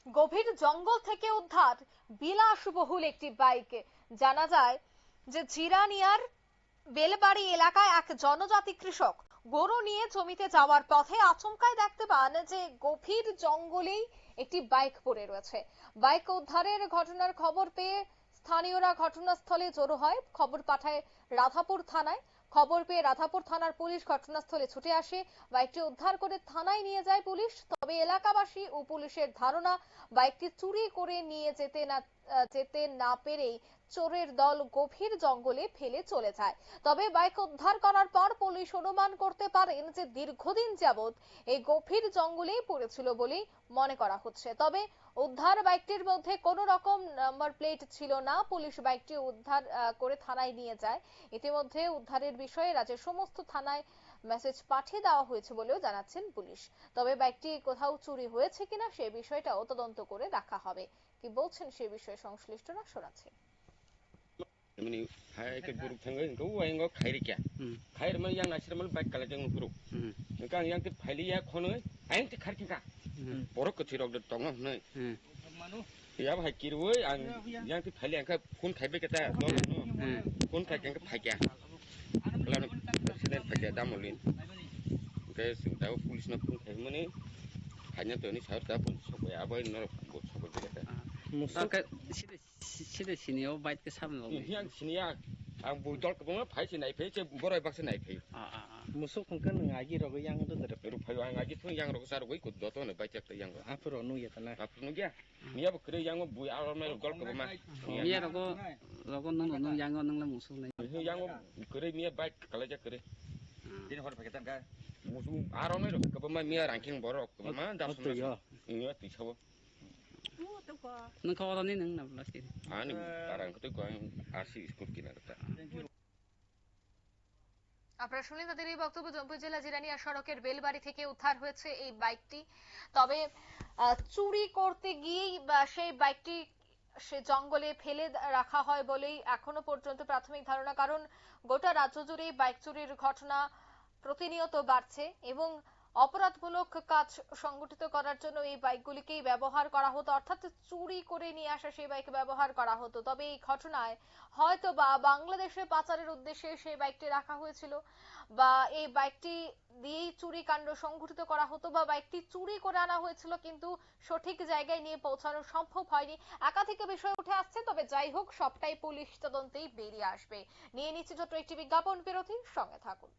গভীর জঙ্গল থেকে উদ্ধার বিলাসবহুল একটি বাইক। জানা যায় যে জিরানিয়ার বেলবাড়ি এলাকায় এক জনজাতি কৃষক গরু নিয়ে জমিতে যাওয়ার পথে আচমকাই দেখতে পান যে গভীর জঙ্গলেই একটি বাইক পড়ে রয়েছে। বাইক উদ্ধারের ঘটনার খবর পেয়ে স্থানীয়রা ঘটনাস্থলে জড়ো হয়, খবর পাঠায় রাধাপুর থানায়। খবর পেয়ে রাধাপুর থানার পুলিশ ঘটনাস্থলে ছুটে আসে, বাইকটি উদ্ধার করে থানায় নিয়ে যায় পুলিশ। তবে এলাকাবাসী ও পুলিশের ধারণা বাইকটি চুরি করে নিয়ে যেতে না পেরেই চোরের দল গভীর জঙ্গলে ফেলে চলে যায়। তবে বাইক উদ্ধার করার পর পুলিশ অনুমান করতে পারেন যে দীর্ঘদিন যাবৎ এই গভীর জঙ্গলেই পড়েছিল বলেই মনে করা হচ্ছে। তবে উদ্ধার বাইকটির মধ্যে কোনো রকম নাম্বার প্লেট ছিল না। পুলিশ বাইকটি উদ্ধার করে থানায় নিয়ে যায়। ইতিমধ্যে উদ্ধারের বিষয়ে রাজ্যের সমস্ত থানায় মেসেজ পাঠিয়ে দেওয়া হয়েছে বলেও জানাচ্ছেন পুলিশ। তবে বাইকটি কোথাও চুরি হয়েছে কিনা সে বিষয়টাও তদন্ত করে দেখা হবে। কি বলছেন সে বিষয়ে সংশ্লিষ্টরা শোনাচ্ছে। Mini hai ke buruk thangai ko wai ngo khairi kya khair man yang nasir man baik kala jang buruk kan yang ke phaili ya khono aing te khar ka borok ko chirok de tong nei ya bhai kirwoi yang te phaili ang ka kun khaibe ka ta kun khai ka phai kya kala no sinen phai kya damolin ke sing ta police na kun khai mani hanya to ni sar ta police ko ya bai no ko so ko de Musuh sida sini oh baik ke sama yang sini ya ang budol ko ma phai sinai phai che borai bak sinai phai musuh kongkan ngaji rogo yang itu terus ru phai ang ngaji thung yang ro sar goi ko do to ne bai chak yang apa ronu ya tanah apa nu ya mia bu kre yang bu ar me gol ko ma mia rogo nung yang nung la musuh nih yang kre mia bai kala ja kre din hor paketan ka musuh ar me ro ko ma mia ranking borok ko ma da betul ya ini ti chawo nung kau orang ini nung nablas ini ani barang ko ko asi school kinar ta আপনারা শুনলেন তাদের এই বক্তব্য। জয়পুর জেলা জিরানিয়া সড়কের বেলবাড়ি থেকে উদ্ধার হয়েছে এই বাইকটি। তবে চুরি করতে গিয়েই সেই বাইকটি সে জঙ্গলে ফেলে রাখা হয় বলেই এখনো পর্যন্ত প্রাথমিক ধারণা। কারণ গোটা রাজ্য জুড়েই বাইক চুরির ঘটনা প্রতিনিয়ত বাড়ছে এবং অপরাধমূলক কাজ সংগঠিত করার জন্য এই বাইকগুলিকেই ব্যবহার করা হতো, অর্থাৎ চুরি করে নিয়ে আসা সেই বাইক ব্যবহার করা হতো। তবে এই ঘটনায় হয়তো বা বাংলাদেশে পাচারের উদ্দেশ্যে সেই বাইকটি রাখা হয়েছিল, বা এই বাইকটি দিয়েই চুরি কাণ্ড সংঘটিত করা হতো, বা বাইকটি চুরি করে আনা হয়েছিল কিন্তু সঠিক জায়গায় নিয়ে পৌঁছানো সম্ভব হয়নি। একাধিক বিষয় উঠে আসছে। তবে যাই হোক, সবটাই পুলিশ তদন্তেই বেরিয়ে আসবে। নিয়ে নিচ্ছে ছোট্ট একটি বিজ্ঞাপন বিরতি, সঙ্গে থাকুন।